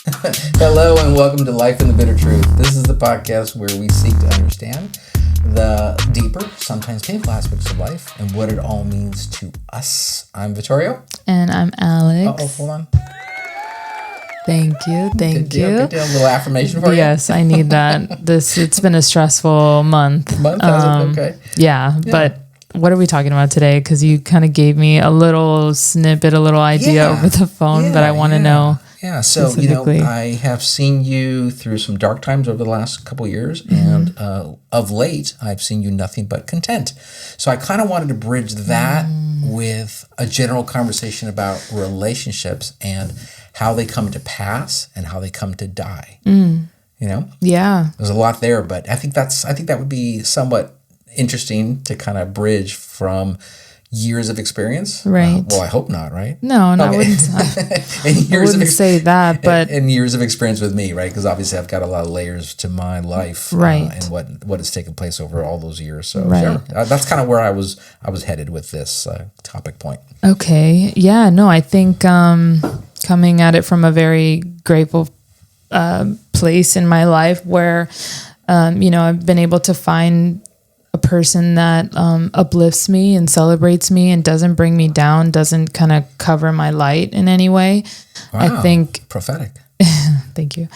Hello and welcome to Life in the Bitter Truth. This is the podcast where we seek to understand the deeper, sometimes painful aspects of life and what it all means to us. I'm Vittorio. And I'm Alex. Oh, hold on. Thank you. Good deal. A little affirmation for you? Yes, I need that. It's been a stressful month. Okay. Yeah, but what are we talking about today? Because you kind of gave me a little snippet, a little idea over the phone, but I want to know. Yeah, so, I have seen you through some dark times over the last couple of years, and of late, I've seen you nothing but content. So I kind of wanted to bridge that with a general conversation about relationships and how they come to pass and how they come to die. Yeah. There's a lot there, but I think that would be somewhat interesting to kind of bridge from years of experience. Right. Well, I hope not, right? No, I wouldn't. Say that, but and years of experience with me, right? Because obviously I've got a lot of layers to my life, right? And what has taken place over all those years. So right. Sure. That's kind of where I was headed with this topic point. Okay. Yeah. No, I think coming at it from a very grateful place in my life where I've been able to find a person that uplifts me and celebrates me and doesn't bring me down, doesn't kind of cover my light in any way. Wow, I think prophetic. Thank you.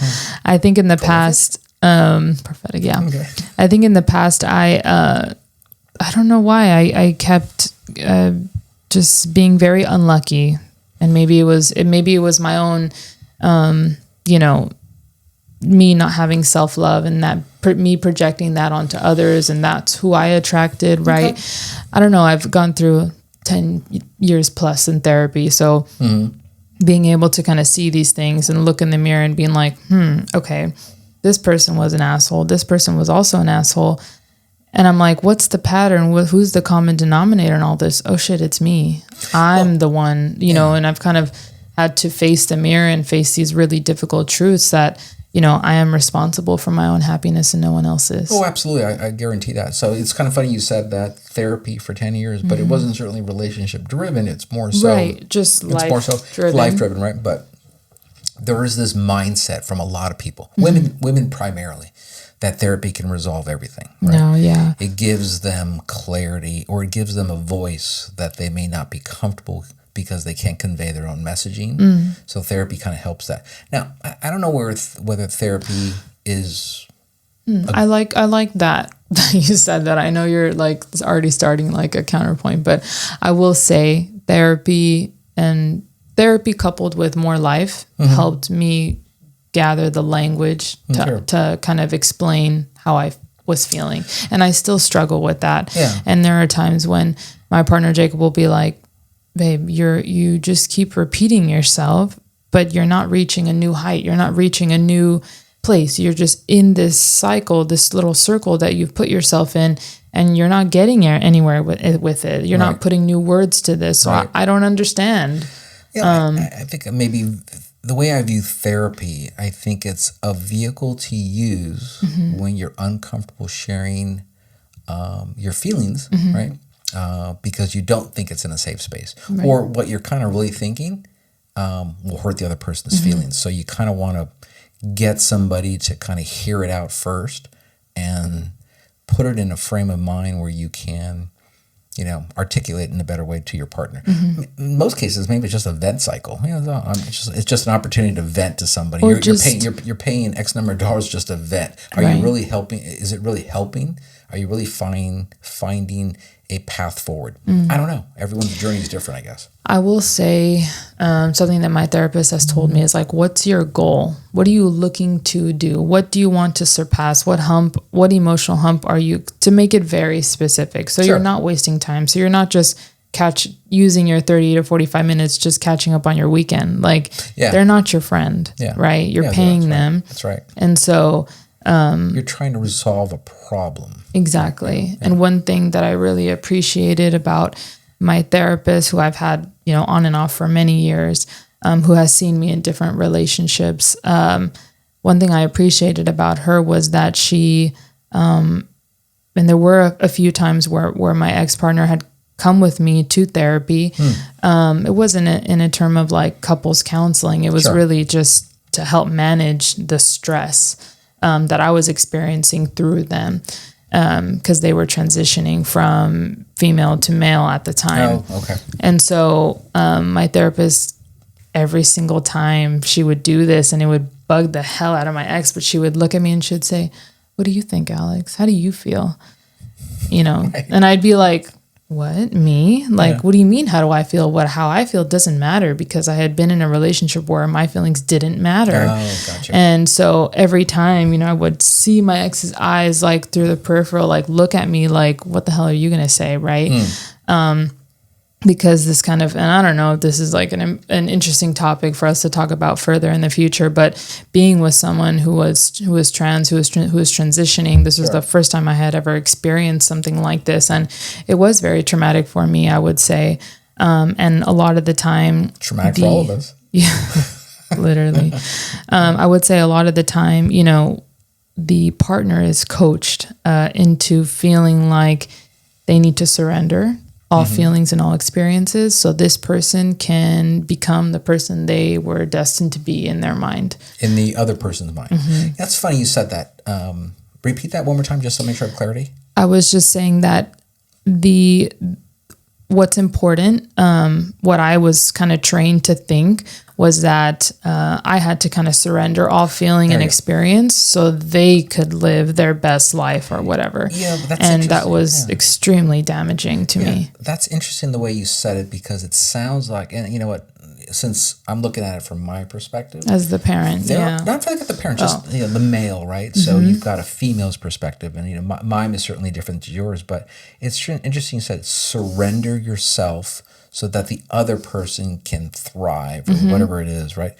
I think in the past, prophetic. Yeah. Okay. I think in the past, I don't know why I kept just being very unlucky, and maybe it was my own, me not having self-love and that me projecting that onto others, and that's who I attracted, right? Okay. I don't know. I've gone through 10 years plus in therapy. So being able to kind of see these things and look in the mirror and being like, okay, this person was an asshole. This person was also an asshole. And I'm like, what's the pattern? Who's the common denominator in all this? Oh shit, it's me. I'm the one, and I've kind of had to face the mirror and face these really difficult truths that, I am responsible for my own happiness and no one else's. Oh, absolutely. I guarantee that. So it's kind of funny you said that therapy for 10 years, but it wasn't certainly relationship driven. It's more so. Right. Just life driven. Life driven, right? But there is this mindset from a lot of people, women primarily, that therapy can resolve everything. Right? No, yeah. It gives them clarity, or it gives them a voice that they may not be comfortable because they can't convey their own messaging. So therapy kind of helps that. Now, I don't know whether therapy is... I like that you said that. I know you're like already starting like a counterpoint, but I will say therapy coupled with more life helped me gather the language to kind of explain how I was feeling. And I still struggle with that. Yeah. And there are times when my partner Jacob will be like, babe, you just keep repeating yourself, but you're not reaching a new height. You're not reaching a new place. You're just in this cycle, this little circle that you've put yourself in, and you're not getting anywhere with it. You're not putting new words to this. So I don't understand. Yeah, I think maybe the way I view therapy, I think it's a vehicle to use when you're uncomfortable sharing your feelings, right? Because you don't think it's in a safe space, or what you're kind of really thinking will hurt the other person's feelings. So you kind of want to get somebody to kind of hear it out first and put it in a frame of mind where you can, articulate in a better way to your partner. In most cases, maybe it's just a vent cycle. It's just an opportunity to vent to somebody. You're paying X number of dollars just to vent. Are you really helping? Is it really helping? Are you really finding a path forward? I don't know. Everyone's journey is different, I guess. I will say something that my therapist has told me is like, what's your goal? What are you looking to do? What do you want to surpass? What emotional hump are you, to make it very specific. So you're not wasting time. So you're not just using your 30 to 45 minutes, just catching up on your weekend. Like they're not your friend, right? You're paying them. That's right. And so you're trying to resolve a problem. Exactly. Yeah. And one thing that I really appreciated about my therapist, who I've had, on and off for many years, who has seen me in different relationships. One thing I appreciated about her was that she, and there were a few times where my ex-partner had come with me to therapy. It wasn't in a term of like couples counseling. It was really just to help manage the stress that I was experiencing through them, because they were transitioning from female to male at the time. Oh, okay. And so my therapist, every single time she would do this, and it would bug the hell out of my ex, but she would look at me and she'd say, "What do you think, Alex? How do you feel?" Right. And I'd be like, "What, me? Like, what do you mean? How do I feel? How I feel doesn't matter," because I had been in a relationship where my feelings didn't matter. Oh, gotcha. And so every time, I would see my ex's eyes, like through the peripheral, like look at me like, "What the hell are you going to say?" Right. Because this kind of, and I don't know if this is like an interesting topic for us to talk about further in the future, but being with someone who was trans, who was transitioning, this was the first time I had ever experienced something like this, and it was very traumatic for me, I would say, and a lot of the time, traumatic for all of us. Yeah, literally. I would say a lot of the time, the partner is coached into feeling like they need to surrender all feelings and all experiences, so this person can become the person they were destined to be in their mind. In the other person's mind. That's funny you said that. Repeat that one more time just to make sure I have clarity. I was just saying that what's important, what I was kind of trained to think was that I had to kind of surrender all feeling and experience so they could live their best life or whatever. Yeah, that's and that was extremely damaging to me. That's interesting the way you said it, because it sounds like, and you know what, since I'm looking at it from my perspective. As the parent, not really the parent, just the male, right? So you've got a female's perspective, and mine is certainly different to yours, but it's interesting you said surrender yourself so that the other person can thrive or whatever it is, right?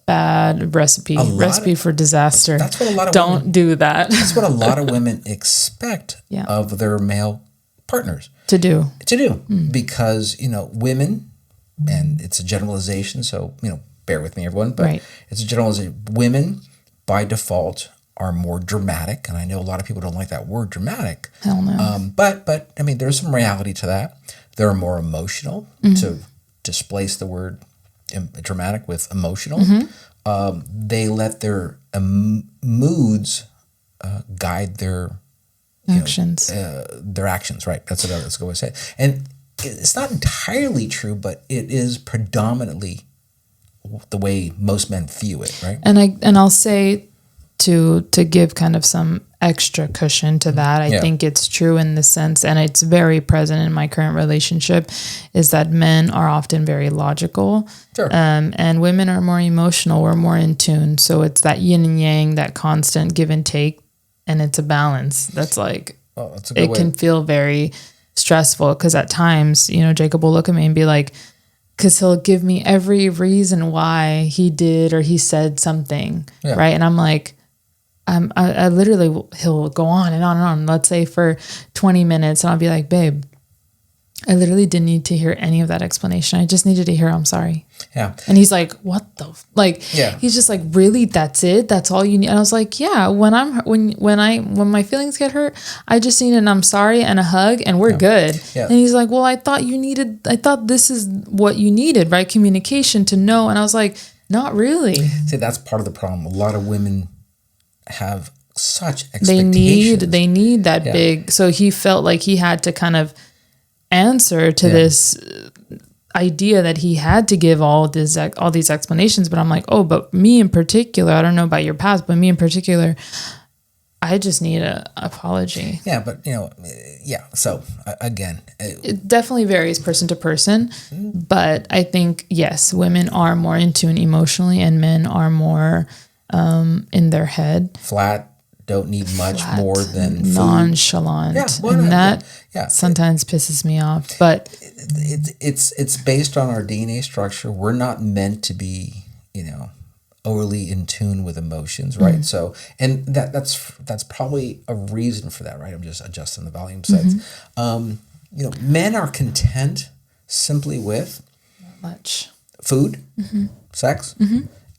Bad recipe for disaster. That's what a lot of women do that. That's what a lot of women expect of their male partners to do, because women, and it's a generalization, so bear with me, everyone, but it's a generalization. Women by default are more dramatic, and I know a lot of people don't like that word dramatic. Hell no. But I mean, there's some reality to that. They're more emotional, to displace the word dramatic with emotional. They let their moods guide their actions. Their actions, right? That's what I was going to say. And it's not entirely true, but it is predominantly the way most men view it, right? And I'll say to give kind of some extra cushion to that, I think it's true in the sense, and it's very present in my current relationship, is that men are often very logical, and women are more emotional. We're more in tune. So it's that yin and yang, that constant give and take, and it's a balance. That's like, that's a good way. Can feel very stressful, because at times, Jacob will look at me and be like, because he'll give me every reason why he did or he said something, right? And I'm like, I literally, he'll go on and on and on, let's say for 20 minutes, and I'll be like, babe, I literally didn't need to hear any of that explanation. I just needed to hear, I'm sorry. Yeah. And he's like, what the, he's just like, really, that's it? That's all you need? And I was like, yeah, when my feelings get hurt, I just need an I'm sorry and a hug, and we're good. Yeah. And he's like, well, I thought this is what you needed, right? Communication, to know. And I was like, not really. See, that's part of the problem. A lot of women have such expectations. They need that big. So he felt like he had to kind of answer to this idea that he had to give all these explanations. But I'm like, but me in particular, I don't know about your past, but me in particular, I just need an apology. Yeah, but So again, it definitely varies person to person, but I think yes, women are more in tune emotionally, and men are more in their head. Flat, don't need much more than food. Nonchalant. And that sometimes pisses me off. But it's based on our DNA structure. We're not meant to be, overly in tune with emotions, right? So, and that's probably a reason for that, right? I'm just adjusting the volume settings. Men are content simply with not much food, sex,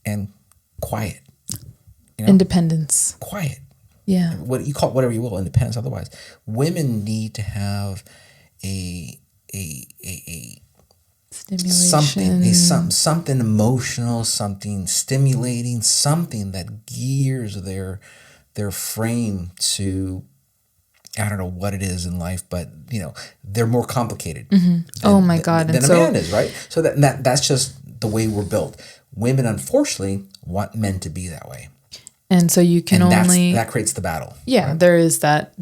and quiet. Independence. Quiet. Yeah. What you call it, whatever you will, independence. Otherwise, women need to have a something emotional, something stimulating, something that gears their frame to, I don't know what it is in life, but they're more complicated. Oh my God! Than a man is, right? So that's just the way we're built. Women, unfortunately, want men to be that way. And so you can that creates the battle. Yeah, right? There is that.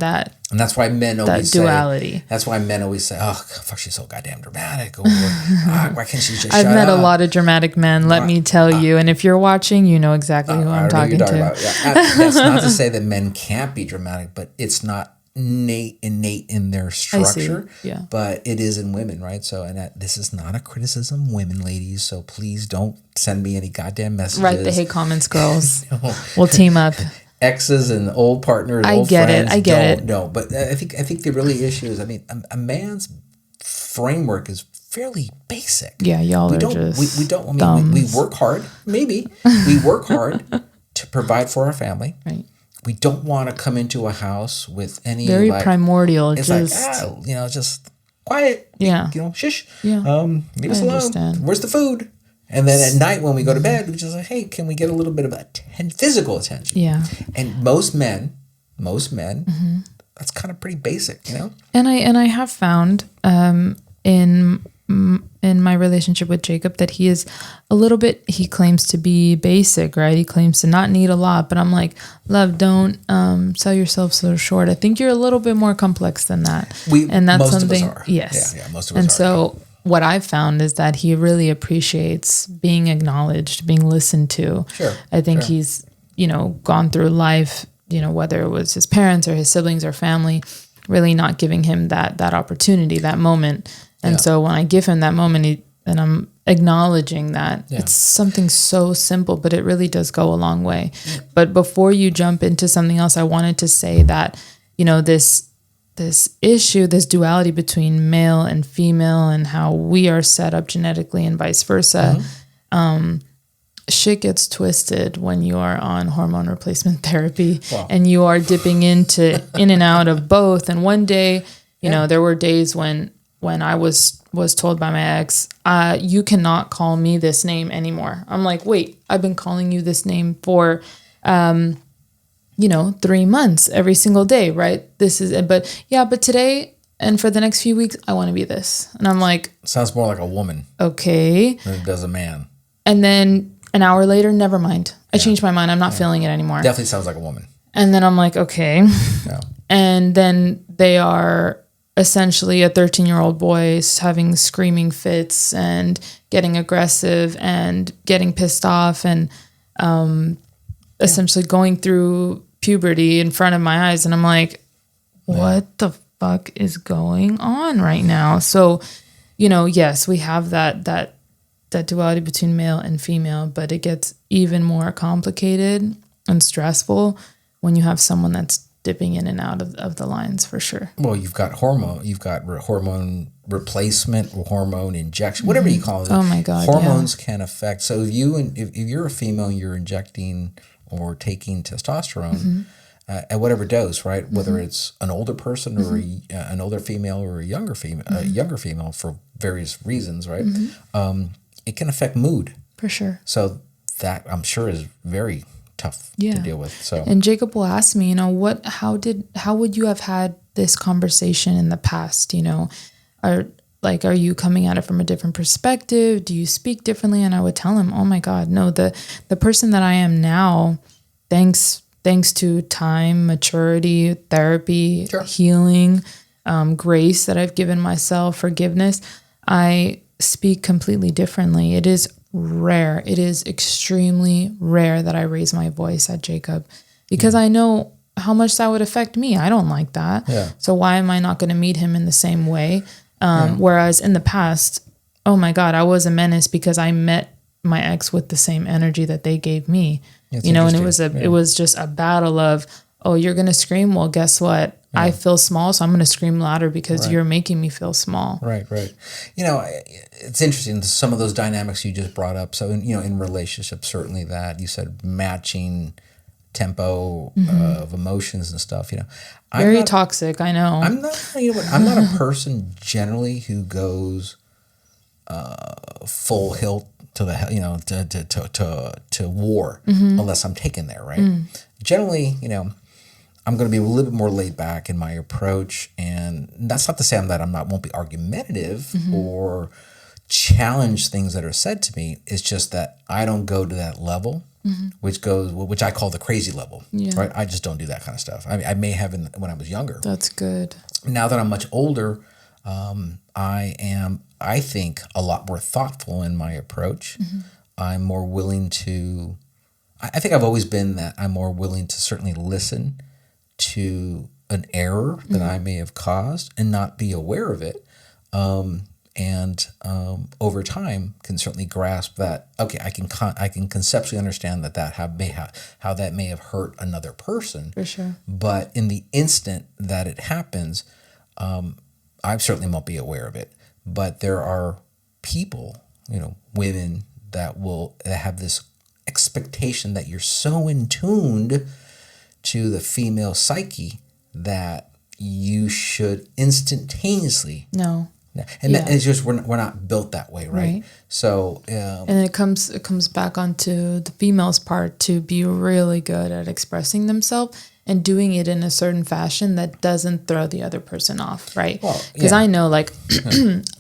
And that's why men always say duality. That's why men always say, "Oh, fuck, she's so goddamn dramatic," or "Why can't she just shut up?" I've met a lot of dramatic men. Let me tell you. And if you're watching, you know exactly who I'm talking to. About. Yeah. That's not to say that men can't be dramatic, but it's not innate in their structure. Yeah. But it is in women, right? So, this is not a criticism, women, ladies. So please don't send me any goddamn messages. Write the hate comments, girls. We'll team up. Exes and old partners, I get it. No, but I think the really issue is, a man's framework is fairly basic. Yeah, y'all are just thumbs. We work hard. Maybe we work hard to provide for our family. Right. We don't want to come into a house with any very primordial. It's just quiet. Yeah. Shush. Yeah. Leave us alone. Where's the food? And then at night when we go to bed, we just like, hey, can we get a little bit of physical attention? Yeah. And most men, that's kind of pretty basic, And I have found in my relationship with Jacob that he is a little bit, he claims to be basic, right? He claims to not need a lot, but I'm like, love, don't sell yourself so short. I think you're a little bit more complex than that. And that's most something, of us are. Yes. Yeah, most of us and are. So what I've found is that he really appreciates being acknowledged, being listened to. Sure. I think he's, gone through life, whether it was his parents or his siblings or family, really not giving him that opportunity, that moment. And so when I give him that moment and I'm acknowledging that, it's something so simple, but it really does go a long way. But before you jump into something else, I wanted to say that, this issue, this duality between male and female and how we are set up genetically and vice versa, shit gets twisted when you are on hormone replacement therapy and you are dipping in and out of both. And one day, there were days when I was told by my ex, you cannot call me this name anymore. I'm like, wait, I've been calling you this name for, 3 months every single day, right? But today and for the next few weeks, I want to be this. And I'm like, sounds more like a woman. Okay. Than it does a man. And then an hour later, never mind. I changed my mind. I'm not feeling it anymore. Definitely sounds like a woman. And then I'm like, okay. Yeah. And then they are essentially a 13-year-old boy having screaming fits and getting aggressive and getting pissed off and essentially going through puberty in front of my eyes. And I'm like, what the fuck is going on right now? So, yes, we have that duality between male and female, but it gets even more complicated and stressful when you have someone that's dipping in and out of the lines, for sure. Well, you've got hormone replacement, hormone injection, whatever you call it. Oh my God. Hormones can affect. So if you're a female and you're injecting or taking testosterone at whatever dose, right? Whether it's an older person or an older female or a younger female for various reasons, right? It can affect mood. For sure. So that I'm sure is very tough to deal with. So, and Jacob will ask me, how would you have had this conversation in the past? Are you coming at it from a different perspective? Do you speak differently? And I would tell him, oh my God, no, the person that I am now, thanks to time, maturity, therapy, healing, grace that I've given myself, forgiveness, I speak completely differently. It is rare. It is extremely rare that I raise my voice at Jacob because I know how much that would affect me. I don't like that. Yeah. So why am I not going to meet him in the same way? Whereas in the past, oh my God, I was a menace because I met my ex with the same energy that they gave me. And it was just a battle of, oh, you're going to scream. Well, guess what? Yeah. I feel small, so I'm going to scream louder because you're making me feel small. Right. It's interesting, some of those dynamics you just brought up. So, in relationships, certainly that you said matching tempo of emotions and stuff. Very toxic. I know. I'm not. I'm not a person generally who goes full hilt to the to war unless I'm taken there, right? Generally, I'm going to be a little bit more laid back in my approach, and that's not to say won't be argumentative or challenge things that are said to me. It's just that I don't go to that level, which I call the crazy level, right? I just don't do that kind of stuff. I may have when I was younger. That's good. Now that I'm much older, I think, a lot more thoughtful in my approach. I'm more willing to, I think I've always been that I'm more willing to certainly listen to an error that I may have caused and not be aware of it. And over time can certainly grasp that, okay, I can conceptually understand how that may have hurt another person. For sure. But in the instant that it happens, I certainly won't be aware of it. But there are people, women that have this expectation that you're so in tuned to the female psyche that you should instantaneously. No. And it's just we're not built that way, right? So and it comes back onto the female's part to be really good at expressing themselves and doing it in a certain fashion that doesn't throw the other person off, right? Because I know, like,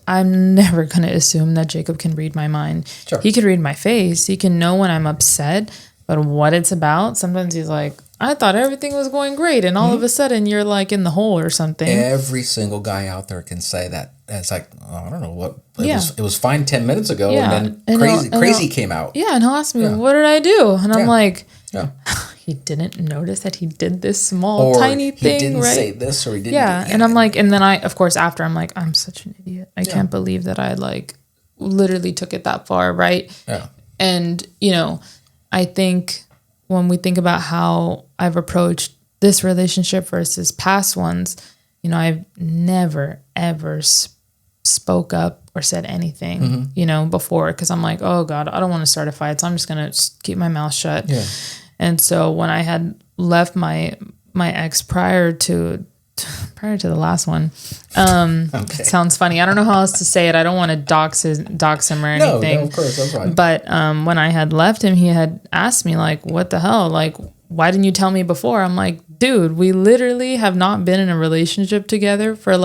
I'm never going to assume that Jacob can read my mind. Sure. He can read my face. He can know when I'm upset, but what it's about, sometimes he's like, I thought everything was going great, and all of a sudden you're like in the hole or something. Every single guy out there can say that. It's like, I don't know what. It was fine 10 minutes ago, and then crazy came out. Yeah, and he'll ask me, what did I do? And I'm like, yeah. He didn't notice that he did this small, tiny thing, right? He didn't say this, or he didn't. Yeah, and I'm like, and then of course, after I'm like, I'm such an idiot. I can't believe that I literally took it that far, right? Yeah. And, I think when we think about how I've approached this relationship versus past ones, I've never, ever spoke up or said anything, before, because I'm like, oh God, I don't want to start a fight, so I'm just going to keep my mouth shut. Yeah. And so when I had left my ex prior to the last one, it sounds funny. I don't know how else to say it. I don't want to dox him or anything. No, of course, that's fine. But when I had left him, he had asked me, like, what the hell? Like, why didn't you tell me before? I'm like, dude, we literally have not been in a relationship together for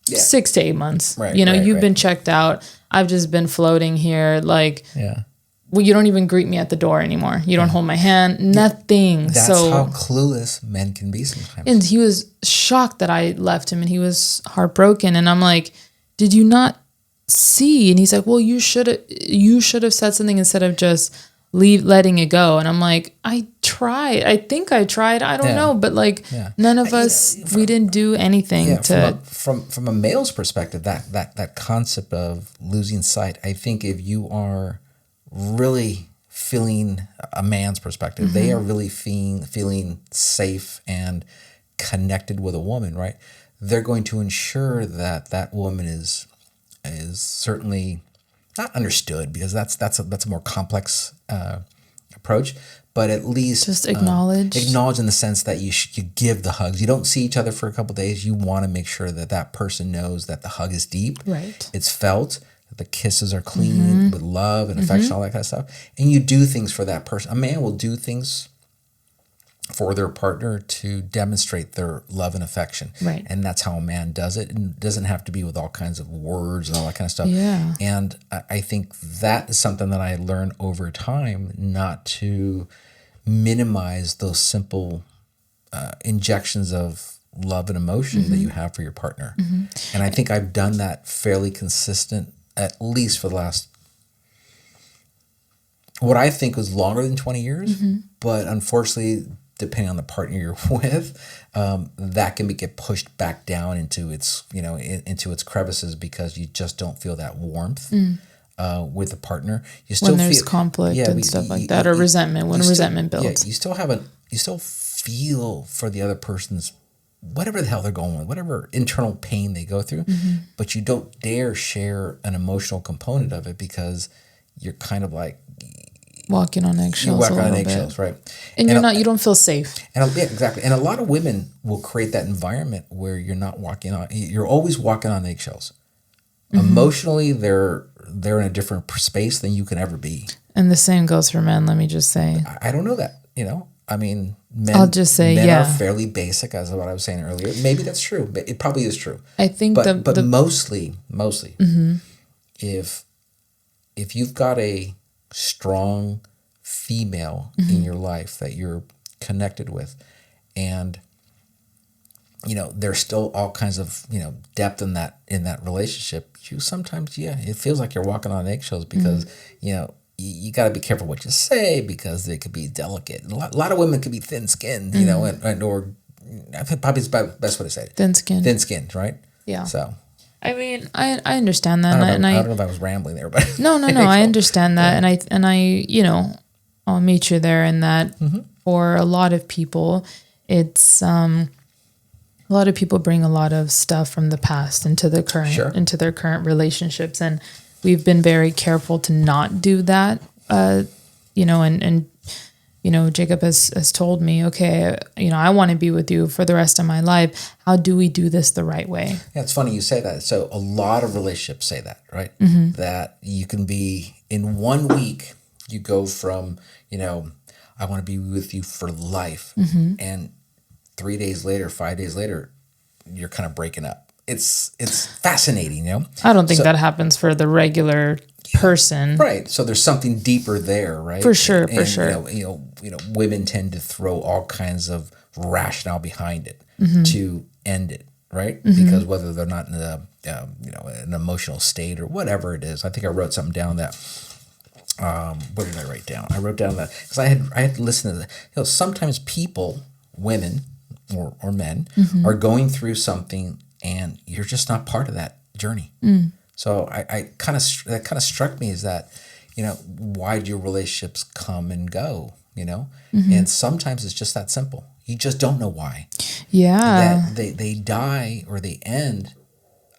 6 to 8 months. Right, You've been checked out. I've just been floating here. Well, you don't even greet me at the door anymore. You don't hold my hand, nothing. That's how clueless men can be sometimes. And he was shocked that I left him, and he was heartbroken. And I'm like, did you not see? And he's like, well, you should have said something instead of just letting it go. And I'm like, I tried. I think I tried. I don't know. But none of us, we didn't do anything from a male's perspective, that concept of losing sight. I think if you are really feeling a man's perspective, they are really feeling safe and connected with a woman, right? They're going to ensure that woman is certainly not understood, because that's a more complex approach, but at least just acknowledge in the sense that you give the hugs. You don't see each other for a couple of days. You want to make sure that person knows that the hug is deep, right? It's felt. The kisses are clean with love and affection, all that kind of stuff. And you do things for that person. A man will do things for their partner to demonstrate their love and affection. Right. And that's how a man does it. And it doesn't have to be with all kinds of words and all that kind of stuff. Yeah. And I think that is something that I learned over time, not to minimize those simple injections of love and emotion that you have for your partner. And I think I've done that fairly consistent, at least for the last, what I think was longer than 20 years, but unfortunately, depending on the partner you're with, that can get pushed back down into its, into its crevices, because you just don't feel that warmth with a partner. You still when there's conflict and stuff like that, or resentment, when resentment builds. Yeah, you still feel for the other person's whatever the hell they're going with, whatever internal pain they go through, but you don't dare share an emotional component of it, because you're kind of like walking on eggshells. You walk on eggshells, right? And you don't feel safe. And exactly. And a lot of women will create that environment where you're not walking on. You're always walking on eggshells. Emotionally, they're in a different space than you can ever be. And the same goes for men. Let me just say. I don't know that. I mean, I'll just say, men yeah, are fairly basic, as what I was saying earlier. Maybe that's true. But it probably is true. I think, but mostly, if you've got a strong female in your life that you're connected with, and there's still all kinds of depth in that relationship, you sometimes it feels like you're walking on eggshells because you got to be careful what you say because they could be delicate. And a lot of women could be thin-skinned, and or I think probably is the best way to say it. Thin-skinned, right? Yeah. So I mean, I understand that, I don't know if I was rambling there, but no, I understand that, and I I'll meet you there in that. For a lot of people, it's a lot of people bring a lot of stuff from the past into the current into their current relationships, and we've been very careful to not do that. And Jacob has told me, okay, I want to be with you for the rest of my life. How do we do this the right way? Yeah, it's funny you say that. So a lot of relationships say that, right? That you can be in 1 week, you go from, I want to be with you for life. And 3 days later, 5 days later, you're kind of breaking up. It's fascinating, I don't think that happens for the regular person, right? So there's something deeper there, right? For sure. Women tend to throw all kinds of rationale behind it to end it, right? Because whether they're not in an emotional state or whatever it is. I think I wrote something down that. What did I write down? I wrote down that because I had to listen to that. Sometimes people, women or men, are going through something and you're just not part of that journey. So that kind of struck me is that, why do your relationships come and go, and sometimes it's just that simple. You just don't know why. Yeah. That they die or they end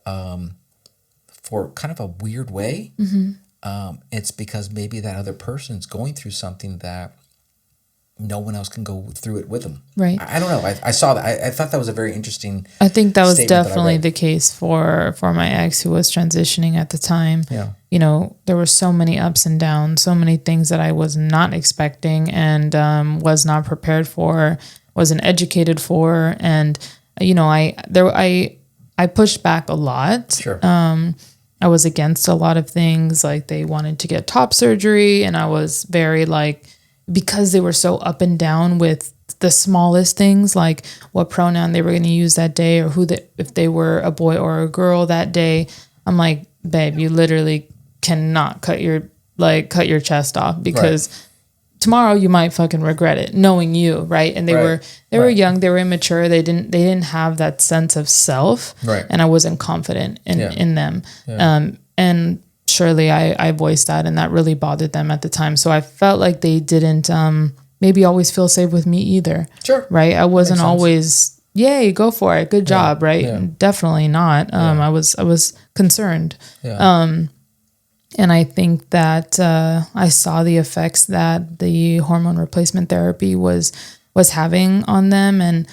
for kind of a weird way. It's because maybe that other person's going through something that no one else can go through it with them. Right. I don't know. I saw that. I thought that was a very interesting. I think that was definitely the case for my ex who was transitioning at the time. Yeah. There were so many ups and downs, so many things that I was not expecting and was not prepared for, wasn't educated for, and I pushed back a lot. Sure. I was against a lot of things, like they wanted to get top surgery, and I was very because they were so up and down with the smallest things, like what pronoun they were going to use that day or if they were a boy or a girl that day. I'm like, babe, you literally cannot cut your chest off because tomorrow you might fucking regret it, knowing you, right? And they were young, they were immature, they didn't have that sense of self, right? And I wasn't confident in them, and surely I voiced that, and that really bothered them at the time. So I felt like they didn't maybe always feel safe with me either. Sure. Right? I wasn't always, yay, go for it, good job, right? Yeah. Definitely not. I was concerned. Yeah. And I think that I saw the effects that the hormone replacement therapy was having on them, and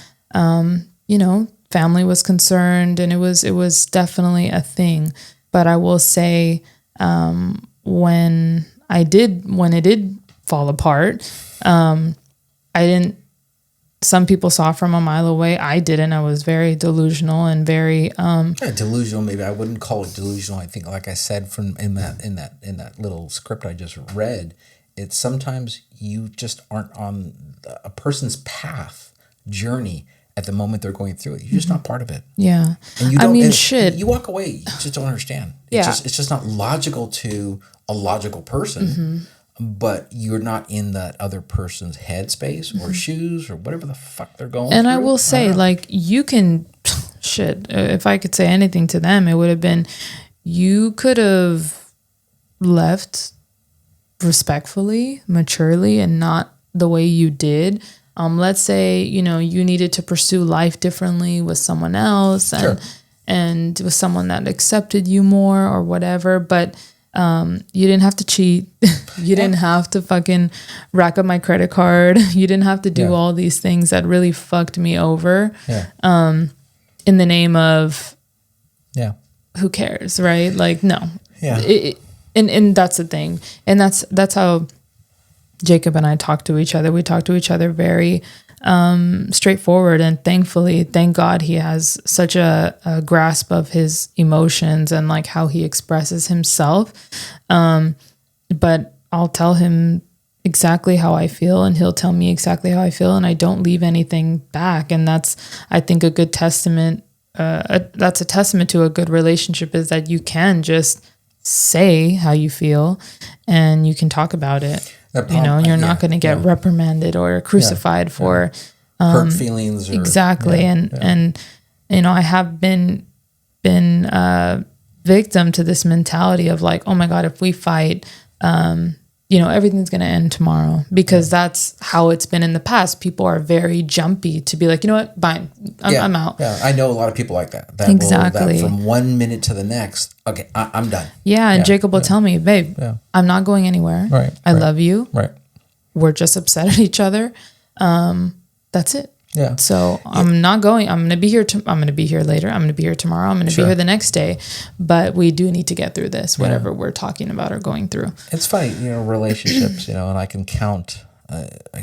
family was concerned, and it was definitely a thing. But I will say, when it did fall apart, some people saw from a mile away. I didn't. I was very delusional and very delusional. Maybe I wouldn't call it delusional. I think, like I said, in that little script I just read, it's sometimes you just aren't on a person's journey at the moment they're going through it. You're just not part of it. Yeah. And you don't, shit. You walk away, you just don't understand. It's just not logical to a logical person, but you're not in that other person's headspace or shoes or whatever the fuck they're going through. And I will say, you can, if I could say anything to them, it would have been, you could have left respectfully, maturely, and not the way you did. Let's say, you needed to pursue life differently with someone else and with someone that accepted you more or whatever, but you didn't have to cheat. You didn't have to fucking rack up my credit card. You didn't have to do all these things that really fucked me over in the name of who cares, right? Like, no. Yeah. And that's the thing. And that's how Jacob and I talk to each other. We talk to each other very straightforward, and thank God he has such a grasp of his emotions and like how he expresses himself. But I'll tell him exactly how I feel, and he'll tell me exactly how I feel, and I don't leave anything back. And that's, I think, a good testament. That's a testament to a good relationship, is that you can just say how you feel and you can talk about it. And you're not going to get reprimanded or crucified for hurt feelings. Exactly. And I have been victim to this mentality of like, oh my God, if we fight, everything's going to end tomorrow, because that's how it's been in the past. People are very jumpy to be like, you know what, fine, I'm out. Yeah, I know a lot of people like that. Exactly. That from 1 minute to the next, okay, I'm done. Yeah, and Jacob will tell me, babe, I'm not going anywhere. Right. I love you. Right. We're just upset at each other. That's it. Yeah. So I'm not going. I'm going to be here. I'm going to be here later. I'm going to be here tomorrow. I'm going to be here the next day. But we do need to get through this, whatever we're talking about or going through. It's funny, relationships, and I can count.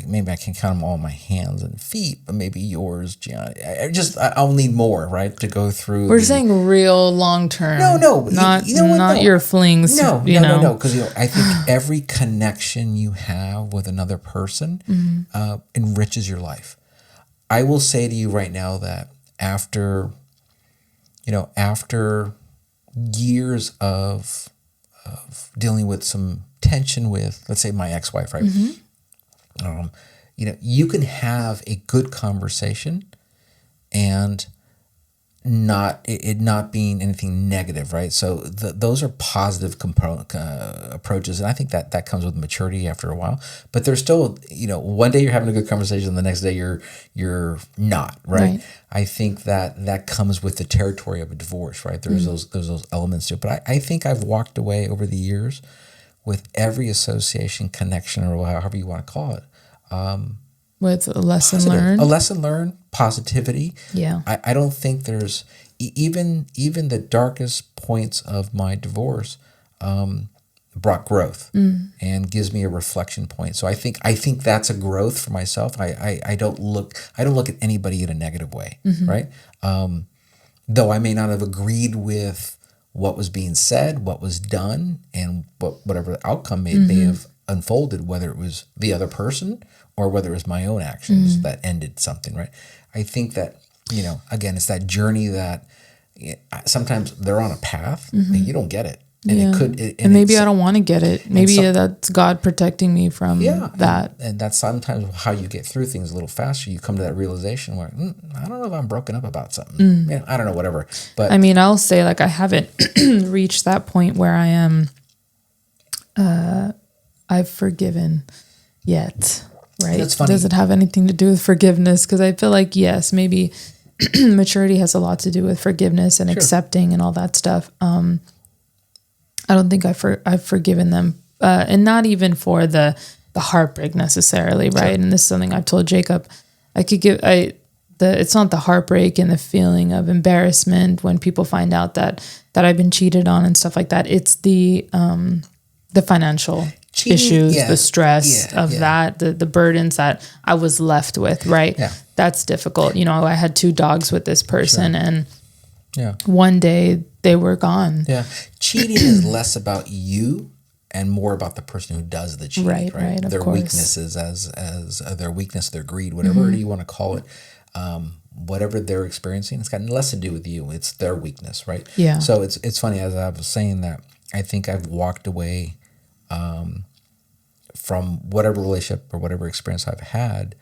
Maybe I can count them all on my hands and feet, but maybe yours, Gianni. I'll need more, right, to go through. We're saying real long term. No, not your flings. No, because I think every connection you have with another person enriches your life. I will say to you right now that after years of dealing with some tension with, let's say, my ex-wife, right? You can have a good conversation and not being anything negative, right? So those are positive approaches, and I think that comes with maturity after a while. But there's still, one day you're having a good conversation, the next day you're not, right? I think that comes with the territory of a divorce, right? There's those elements to it. But I think I've walked away over the years with every association, connection, or however you want to call it. With a lesson learned, positivity. Yeah. I don't think there's even the darkest points of my divorce brought growth and gives me a reflection point. So I think that's a growth for myself. I don't look at anybody in a negative way, right? Though I may not have agreed with what was being said, what was done, and whatever the outcome may have unfolded, whether it was the other person or whether it was my own actions that ended something, right? I think that, again, it's that journey that sometimes they're on a path and you don't get it. And it could, and maybe I don't want to get it. Maybe that's God protecting me from that. And that's sometimes how you get through things a little faster. You come to that realization where, I don't know if I'm broken up about something. I don't know, whatever. But I mean, I'll say like I haven't reached that point where I am, I've forgiven yet. Right. That's funny. Does it have anything to do with forgiveness? Because I feel like, yes, maybe maturity has a lot to do with forgiveness and accepting and all that stuff. I don't think I've forgiven them, and not even for the heartbreak necessarily, right? And this is something I've told Jacob. It's not the heartbreak and the feeling of embarrassment when people find out that I've been cheated on and stuff like that. It's the financial issues, the stress of that, the burdens that I was left with, right? Yeah. That's difficult. I had 2 dogs with this person and Yeah. One day they were gone. Yeah. Cheating is less about you and more about the person who does the cheating, right? Right, of their course. weaknesses as their weakness, their greed, whatever you want to call it. Whatever they're experiencing, it's got less to do with you. It's their weakness, right? Yeah. So it's funny, as I was saying that, I think I've walked away from whatever relationship or whatever experience I've had,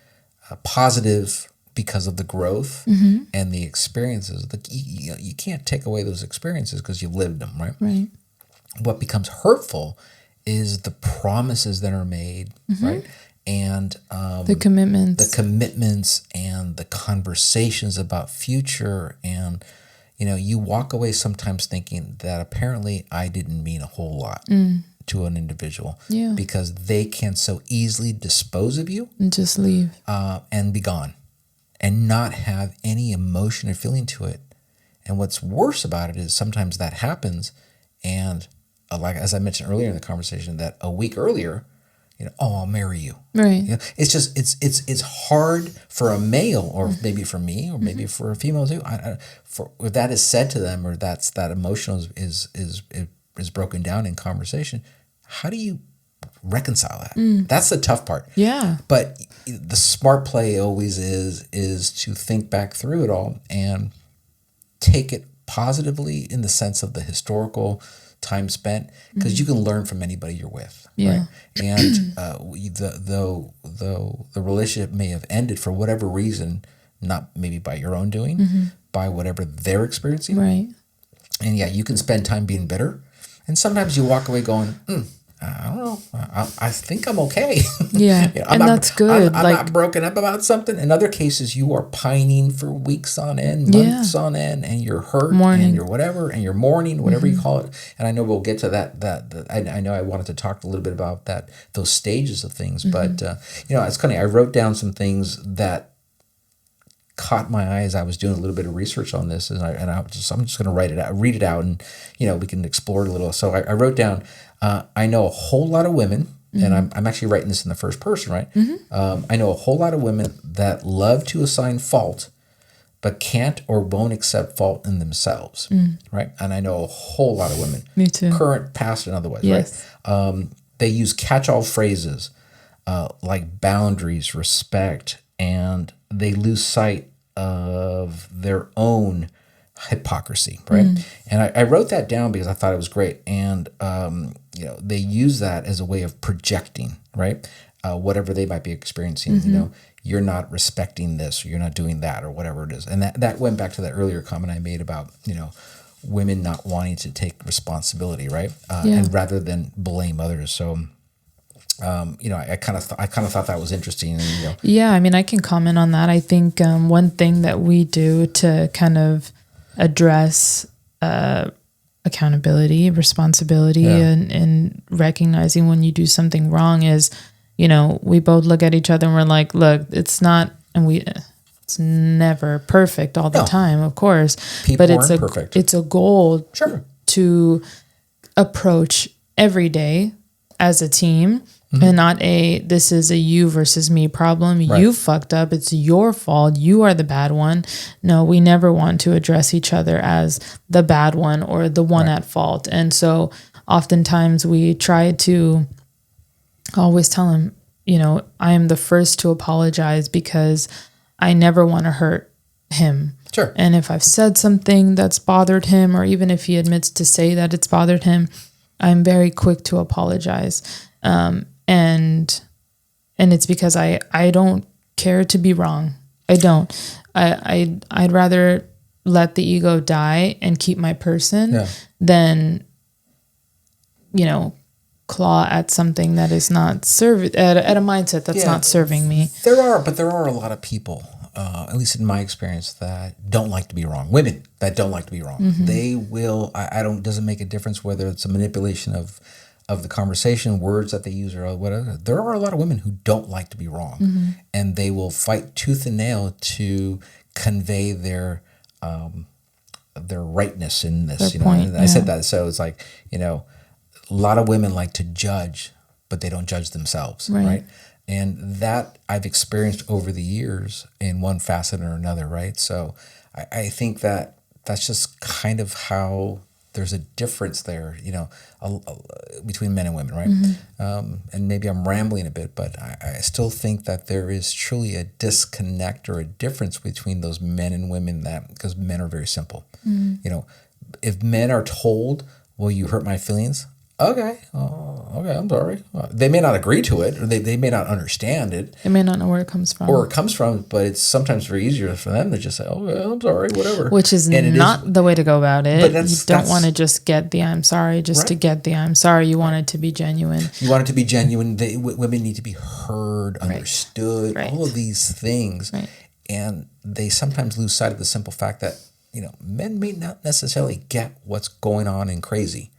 positive because of the growth and the experiences. You can't take away those experiences because you've lived them, right? Right. What becomes hurtful is the promises that are made, right? And The commitments and the conversations about future, and you walk away sometimes thinking that apparently I didn't mean a whole lot to an individual, because they can so easily dispose of you and just leave and be gone, and not have any emotion or feeling to it. And what's worse about it is sometimes that happens, and like as I mentioned earlier in the conversation, that a week earlier, oh, I'll marry you. Right. It's just it's hard for a male, or maybe for me, or maybe for a female too. If that is said to them, or that emotional is broken down in conversation, how do you reconcile that? That's the tough part. Yeah. But the smart play always is to think back through it all and take it positively in the sense of the historical time spent, because you can learn from anybody you're with. Yeah. Right? And though the relationship may have ended for whatever reason, not maybe by your own doing, by whatever they're experiencing. Right. And yeah, you can spend time being bitter, and sometimes you walk away going, I don't know. I think I'm okay. Yeah, and that's good. I'm not broken up about something. In other cases, you are pining for weeks on end, months on end, and you're hurt, and you're whatever, and you're mourning, whatever you call it. And I know we'll get to that. I know I wanted to talk a little bit about those stages of things. But it's funny. I wrote down some things that caught my eye as I was doing a little bit of research on this, and I'm just going to read it out, and we can explore it a little. So I wrote down. I know a whole lot of women, and I'm actually writing this in the first person, right? I know a whole lot of women that love to assign fault, but can't or won't accept fault in themselves, right? And I know a whole lot of women, me too, current, past, and otherwise, yes. right? They use catch-all phrases like boundaries, respect, and they lose sight of their own hypocrisy, right? And I wrote that down because I thought it was great. And they use that as a way of projecting, right? Whatever they might be experiencing. You're not respecting this, or you're not doing that, or whatever it is. And that went back to that earlier comment I made about women not wanting to take responsibility, right? And rather than blame others. So I kind of thought that was interesting. And, Yeah, I mean, I can comment on that. I think one thing that we do to kind of address accountability, responsibility, and recognizing when you do something wrong is, we both look at each other and we're like, look, it's not, and it's never perfect all the time, of course, People but perfect. It's a goal Sure. to approach every day as a team. And not this is a you versus me problem. Right. You fucked up. It's your fault. You are the bad one. No, we never want to address each other as the bad one or the one at fault. And so oftentimes we try to always tell him, I am the first to apologize because I never want to hurt him. Sure. And if I've said something that's bothered him, or even if he admits to say that it's bothered him, I'm very quick to apologize. And it's because I don't care to be wrong. I don't. I'd rather let the ego die and keep my person than, claw at something that is not serving, at a mindset that's not serving me. There are a lot of people, at least in my experience, that don't like to be wrong. Women that don't like to be wrong. They will. Doesn't make a difference whether it's a manipulation of the conversation, words that they use, or whatever. There are a lot of women who don't like to be wrong, and they will fight tooth and nail to convey their rightness in this. Their point, I said that, so it's like a lot of women like to judge, but they don't judge themselves, right? And that I've experienced over the years in one facet or another, right? So I think that's just kind of how. There's a difference there, between men and women, right? And maybe I'm rambling a bit, but I still think that there is truly a disconnect or a difference between those men and women, because men are very simple. If men are told, well, you hurt my feelings, okay, I'm sorry. They may not agree to it, or they may not understand it. They may not know where it comes from. But it's sometimes very easier for them to just say, oh, yeah, I'm sorry, whatever. Which is not the way to go about it. But you don't want to just get the I'm sorry to get the I'm sorry. You want it to be genuine. You want it to be genuine. Women need to be heard, understood, all of these things. Right. And they sometimes lose sight of the simple fact that, men may not necessarily get what's going on in crazy.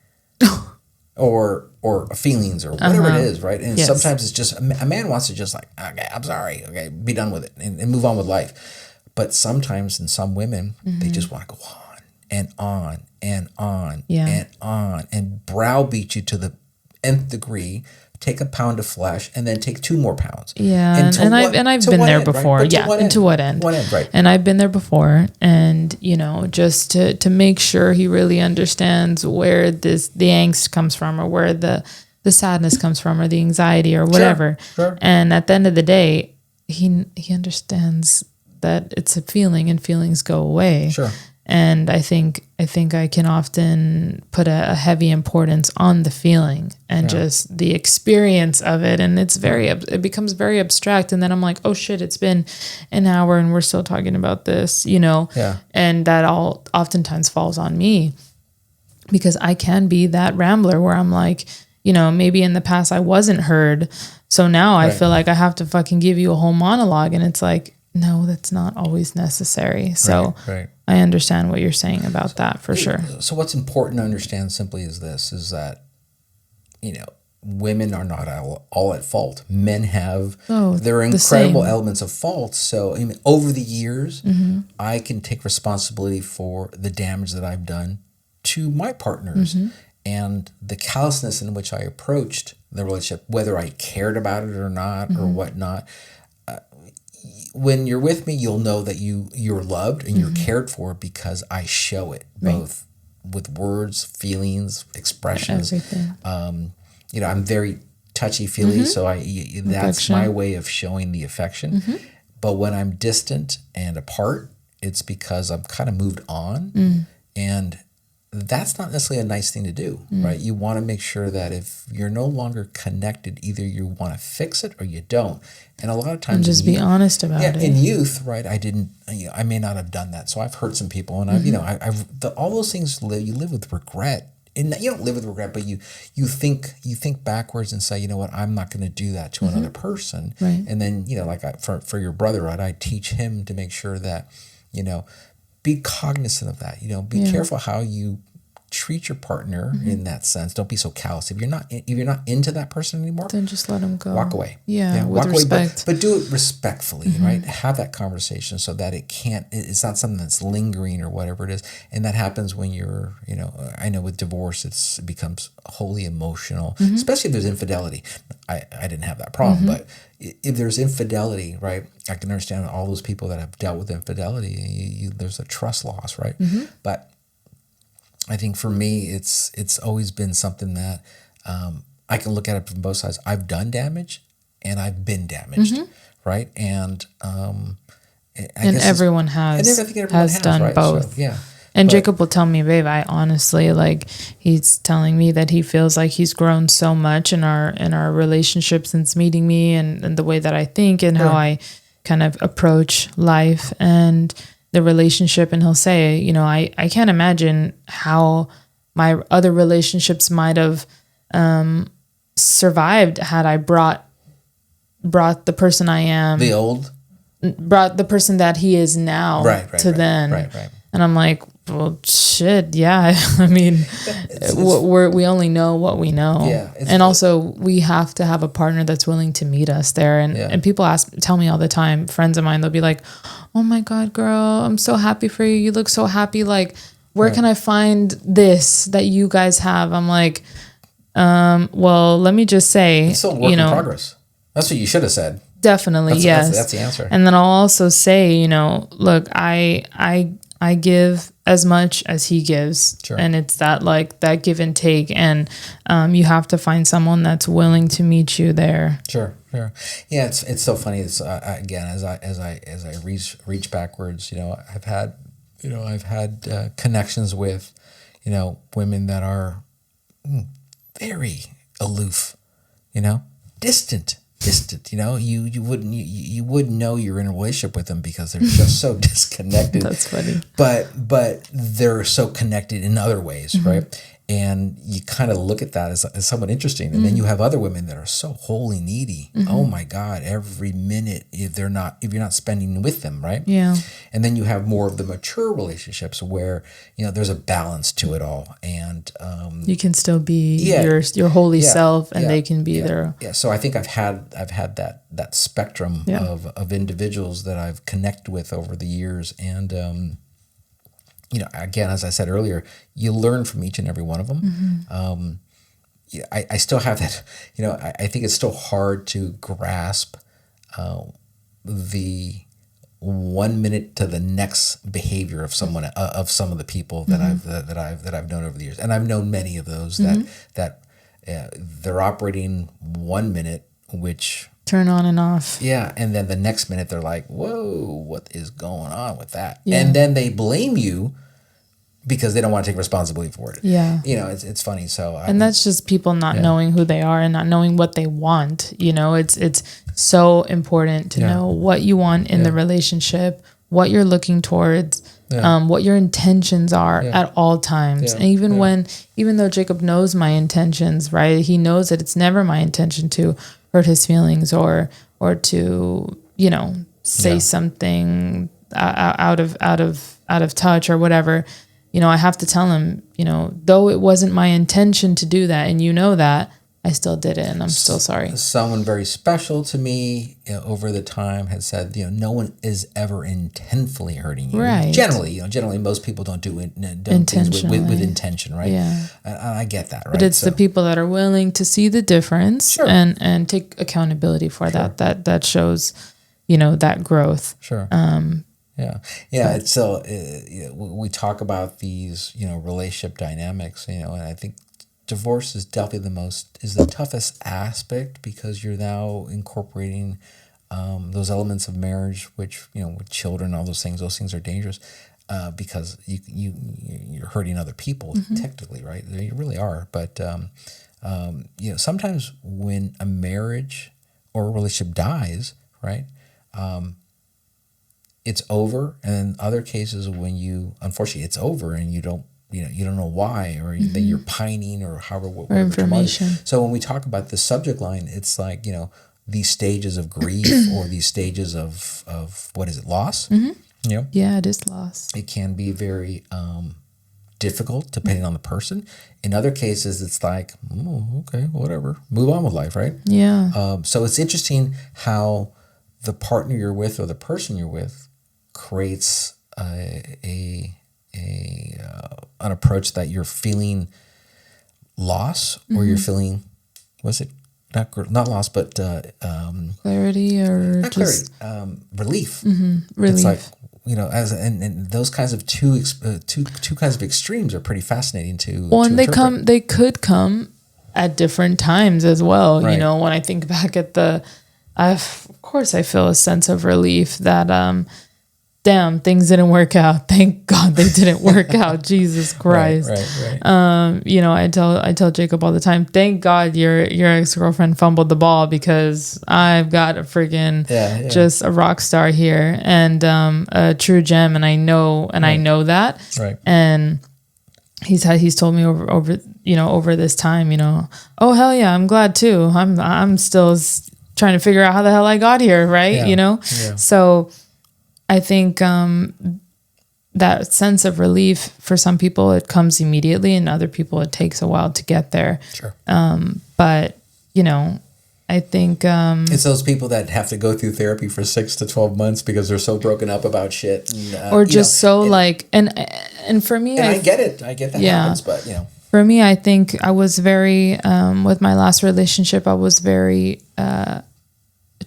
Or feelings or whatever it is, right? And sometimes it's just a man wants to just like, okay, I'm sorry, okay, be done with it and move on with life. But sometimes in some women, they just want to go on and on and on Yeah. and on and browbeat you to the nth degree. Take a pound of flesh and then take 2 more pounds. Yeah, and I've been there before. Right? Yeah, and to what end? What end, right? And I've been there before, and just to make sure he really understands where the angst comes from, or where the sadness comes from, or the anxiety, or whatever. Sure. And at the end of the day, he understands that it's a feeling, and feelings go away. Sure. And I think I can often put a heavy importance on the feeling and just the experience of it. And it becomes very abstract. And then I'm like, oh shit, it's been an hour and we're still talking about this, Yeah. and that all oftentimes falls on me, because I can be that rambler where I'm like, maybe in the past I wasn't heard. So now I feel like I have to fucking give you a whole monologue. And it's like, no, that's not always necessary. So Right. I understand what you're saying about that for sure. So what's important to understand simply is that, women are not all at fault. Men have their incredible elements of fault. So over the years, I can take responsibility for the damage that I've done to my partners and the callousness in which I approached the relationship, whether I cared about it or not or whatnot. When you're with me, you'll know that you're loved and you're cared for because I show it both with words, feelings, expressions. Everything. I'm very touchy-feely, so that's Affection. my way of showing the affection. But when I'm distant and apart, it's because I'm kind of moved on, and that's not necessarily a nice thing to do, right? You want to make sure that if you're no longer connected, either you want to fix it or you don't. And a lot of times, And just be honest about it. In youth, right? I may not have done that, so I've hurt some people, and all those things you live with regret. And you don't live with regret, but you think backwards and say, you know what, I'm not going to do that to another person. Right. And then for your brother, right? I teach him to make sure that be cognizant of that. Be careful how you treat your partner in that sense. Don't be so callous. If you're not into that person anymore, then just let them go. Walk away. Yeah, with walk respect. Away, but do it respectfully, right? Have that conversation so that it's not something that's lingering or whatever it is. And that happens when you're, I know with divorce, it becomes wholly emotional, especially if there's infidelity. I didn't have that problem, but if there's infidelity, right? I can understand all those people that have dealt with infidelity. There's a trust loss, right? But I think for me, it's always been something that I can look at it from both sides. I've done damage, and I've been damaged, right? And everyone has done right? both. So, yeah. And Jacob will tell me, babe, I honestly, he's telling me that he feels like he's grown so much in our relationship since meeting me, and the way that I think and how I kind of approach life and the relationship. And he'll say, I can't imagine how my other relationships might have survived had I brought the person I am, brought the person that he is now to then. Right. And I'm like, well, shit, yeah. I mean, we only know what we know. Yeah, and also we have to have a partner that's willing to meet us there. And people tell me all the time, friends of mine, they'll be like, oh my God, girl, I'm so happy for you. You look so happy. Like, where can I find this that you guys have? I'm like, well, let me just say, it's still a work in progress. That's what you should have said. Definitely, yes. That's the answer. And then I'll also say, look, I give as much as he gives, and it's that give and take, and you have to find someone that's willing to meet you there. Sure. Yeah, it's so funny. It's again, as I reach backwards, I've had connections with, women that are very aloof, distant. You wouldn't know you're in a relationship with them because they're just so disconnected. That's funny. But they're so connected in other ways, right? And you kind of look at that as somewhat interesting. And then you have other women that are so wholly needy. Oh my God, every minute if you're not spending with them, right? Yeah. And then you have more of the mature relationships where, there's a balance to it all. And you can still be your holy self, and they can be there. Yeah. So I think I've had that spectrum of individuals that I've connected with over the years. And again, as I said earlier, you learn from each and every one of them. Yeah, I still have that, I think it's still hard to grasp the 1 minute to the next behavior of someone, of some of the people that I've known over the years. And I've known many of those that they're operating 1 minute, which turn on and off. Yeah. And then the next minute they're like, whoa, what is going on with that? Yeah. And then they blame you because they don't want to take responsibility for it. Yeah. It's funny. So, and that's just people not knowing who they are and not knowing what they want. It's so important to know what you want in the relationship, what you're looking towards, what your intentions are at all times. And even though Jacob knows my intentions, right? He knows that it's never my intention to hurt his feelings or to, say something out of touch or whatever. I have to tell him, though it wasn't my intention to do that, and that, I still did it, and I'm still sorry. Someone very special to me over the time has said, no one is ever intentfully hurting you. Right. Generally, most people don't do things with intention, right? Yeah. I get that, right? But it's the people that are willing to see the difference and take accountability for that shows, that growth. Sure. So we talk about these, relationship dynamics, and I think divorce is definitely the toughest aspect because you're now incorporating those elements of marriage, which, with children, all those things are dangerous because you're hurting other people technically, right? You really are. But, sometimes when a marriage or a relationship dies, right? It's over, and in other cases when unfortunately it's over and you don't know why, or that you're pining or however, whatever information. So when we talk about the subject line, it's like, these stages of grief or these stages of what is it, loss? Yeah, it is loss. It can be very difficult depending on the person. In other cases, it's like, okay, whatever, move on with life, right? Yeah. So it's interesting how the partner you're with or the person you're with creates an approach that you're feeling loss or you're feeling, was it not loss, but clarity or not just clarity, relief. Relief. It's like, and those kinds of two kinds of extremes are pretty fascinating to. Well, to and interpret. they could come at different times as well. Right. When I think back at of course I feel a sense of relief that damn, things didn't work out. Thank God they didn't work out. Jesus Christ. Right. I tell Jacob all the time, thank God your ex-girlfriend fumbled the ball because I've got a freaking just a rock star here and a true gem, and I know that. Right. And he's told me over this time, oh hell yeah, I'm glad too. I'm still trying to figure out how the hell I got here, right? Yeah. So I think that sense of relief, for some people, it comes immediately, and other people, it takes a while to get there. Sure. But, I think... it's those people that have to go through therapy for 6 to 12 months because they're so broken up about shit. And, or just and for me... And I get it. I get that happens, but, For me, I think I was very... with my last relationship, I was very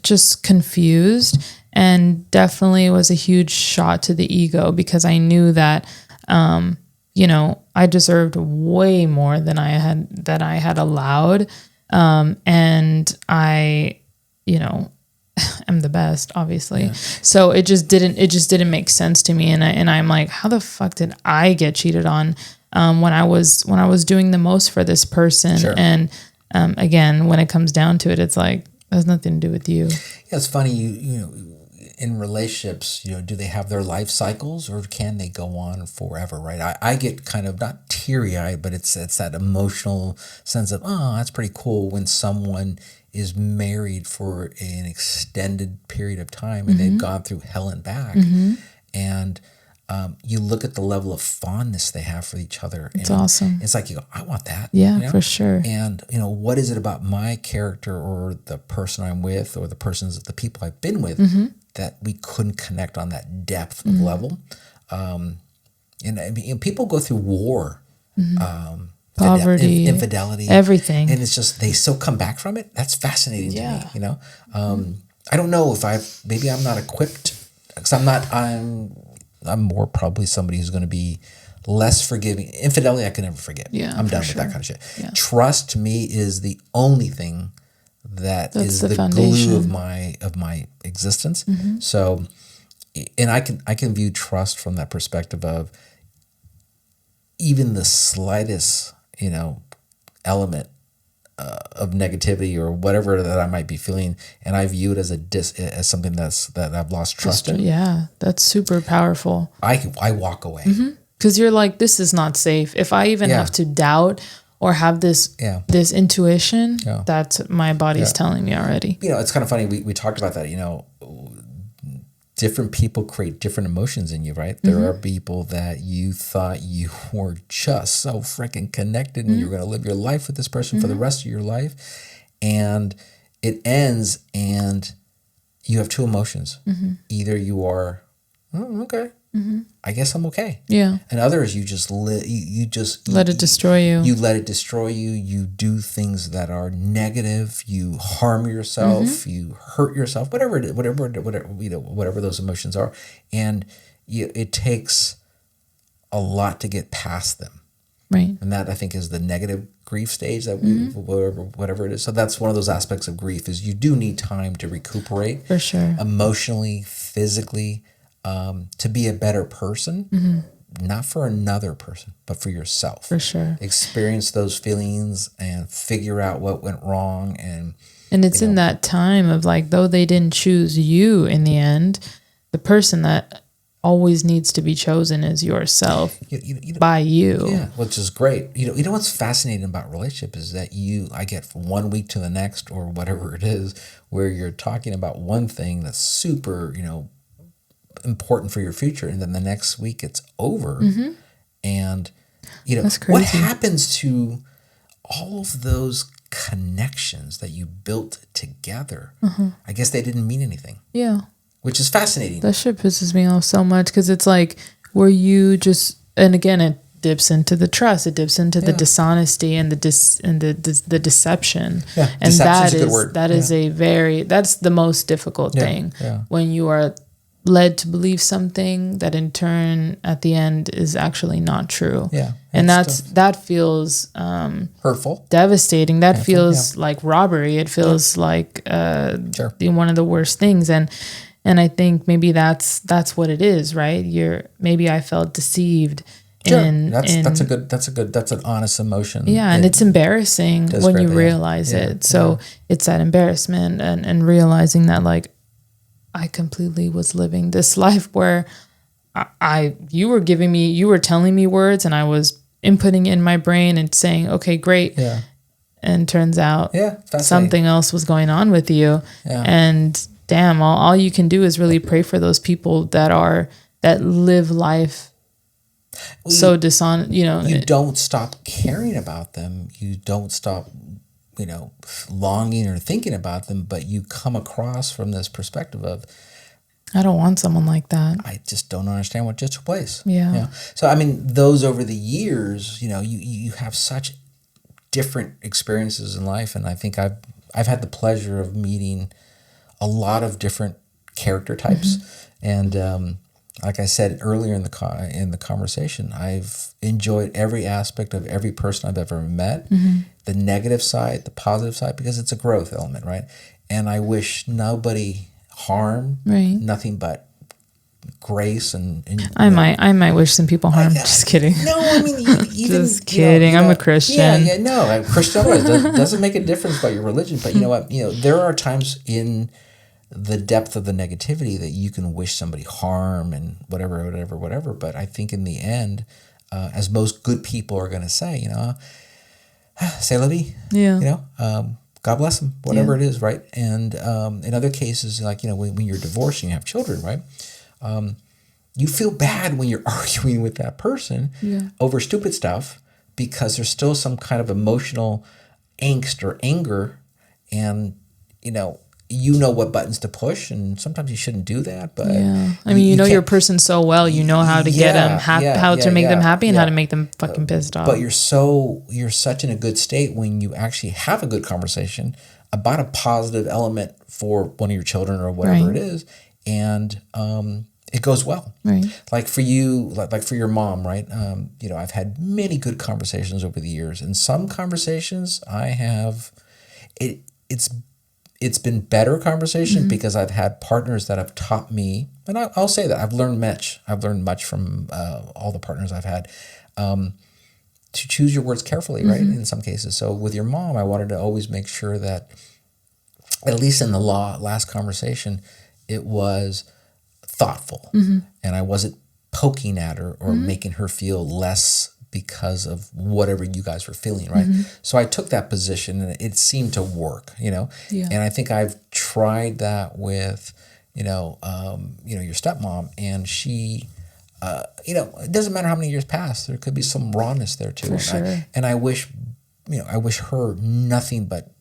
just confused. And definitely was a huge shot to the ego because I knew that, I deserved way more than I had allowed. And I, am the best, obviously. Yeah. So it just didn't make sense to me. And I'm like, how the fuck did I get cheated on, when I was doing the most for this person? Sure. And, again, when it comes down to it, it's like, it has nothing to do with you. Yeah, it's funny, in relationships, do they have their life cycles or can they go on forever, right? I get kind of not teary-eyed, but it's that emotional sense of, oh, that's pretty cool when someone is married for an extended period of time and they've gone through hell and back. And you look at the level of fondness they have for each other. It's awesome. It's like, you go, I want that. Yeah, for sure. And, what is it about my character or the person I'm with or the people I've been with that we couldn't connect on that depth of level? And I mean, people go through war, Poverty, infidelity, everything. and it's just they still come back from it. That's fascinating to me. You know, Mm-hmm. I don't know if maybe I'm not equipped because I'm more probably somebody who's going to be less forgiving. Infidelity, I can never forgive. Yeah, I'm done for with that sure. kind of shit. Yeah. Trust to me is the only thing that's the the foundation. glue of my existence. Mm-hmm. So, and I can view trust from that perspective of even the slightest, element of negativity or whatever that I might be feeling, and I view it as as something that I've lost trust in. Yeah, that's super powerful. I walk away. Because you're like, this is not safe. If I even have to doubt or have this this intuition, that's my body's telling me already. It's kind of funny. We talked about that. Different people create different emotions in you, right? There are people that you thought you were just so freaking connected and you're going to live your life with this person for the rest of your life. And it ends and you have two emotions. Either you are, oh, okay, I guess I'm okay. Yeah. And others, you just let it destroy you. You let it destroy you. You do things that are negative. You harm yourself. You hurt yourself. Whatever it is, whatever those emotions are, and it takes a lot to get past them. Right. And that I think is the negative grief stage that we whatever it is. So that's one of those aspects of grief is you do need time to recuperate. For sure. Emotionally, physically. To be a better person, not for another person, but for yourself. For sure. Experience those feelings and figure out what went wrong. And it's in that time of like, though they didn't choose you in the end, the person that always needs to be chosen is yourself by you. Yeah, which is great. You know what's fascinating about relationship is that I get from 1 week to the next or whatever it is, where you're talking about one thing that's super, important for your future, and then the next week it's over. And That's crazy. What happens to all of those connections that you built together? I guess they didn't mean anything. Yeah, which is fascinating. That shit pisses me off so much because it's like, were you just, and again it dips into the trust, it dips into the dishonesty and the deception. And that's the most difficult thing when you are led to believe something that in turn at the end is actually not true. And that feels hurtful, devastating. That feels like robbery. It feels like one of the worst things. And I think maybe that's what it is, right? Maybe I felt deceived. That's an honest emotion. Yeah, and it's embarrassing when you realize it. So it's that embarrassment and realizing that like I completely was living this life where you were telling me words and I was inputting in my brain and saying, okay, great. Yeah. And turns out something else was going on with you. Yeah. And damn, all you can do is really pray for those people that live life so dishonest. You don't stop caring about them. You don't stop longing or thinking about them, but you come across from this perspective of, I don't want someone like that. I just don't understand what just took place. Yeah. So, I mean, those over the years, you have such different experiences in life. And I think I've had the pleasure of meeting a lot of different character types. And, like I said earlier in the conversation, I've enjoyed every aspect of every person I've ever met, the negative side, the positive side, because it's a growth element, right? And I wish nobody harm, nothing but grace and I might wish some people harm. Just kidding. No, I mean even just kidding. I'm a Christian. No, Christian doesn't make a difference by your religion, but you know what? There are times in the depth of the negativity that you can wish somebody harm and whatever. But I think in the end, as most good people are going to say, say la vie. God bless them, whatever it is, right? And in other cases, like when you're divorced and you have children, right? You feel bad when you're arguing with that person over stupid stuff because there's still some kind of emotional angst or anger, and you know what buttons to push, and sometimes you shouldn't do that. But yeah, I mean, you know your person so well. You know how to get them how to make them happy and how to make them fucking pissed off. But you're such in a good state when you actually have a good conversation about a positive element for one of your children or whatever it is, and it goes well. Right. Like for you, like for your mom, right? I've had many good conversations over the years, and some conversations I have, it's been better conversation because I've had partners that have taught me, and I'll say that I've learned much. I've learned much from all the partners I've had, to choose your words carefully, right? In some cases. So with your mom, I wanted to always make sure that, at least in the last conversation, it was thoughtful, and I wasn't poking at her or making her feel less because of whatever you guys were feeling, right? So I took that position, and it seemed to work, And I think I've tried that with, your stepmom, and she, it doesn't matter how many years pass, there could be some rawness there too. And I wish her nothing but,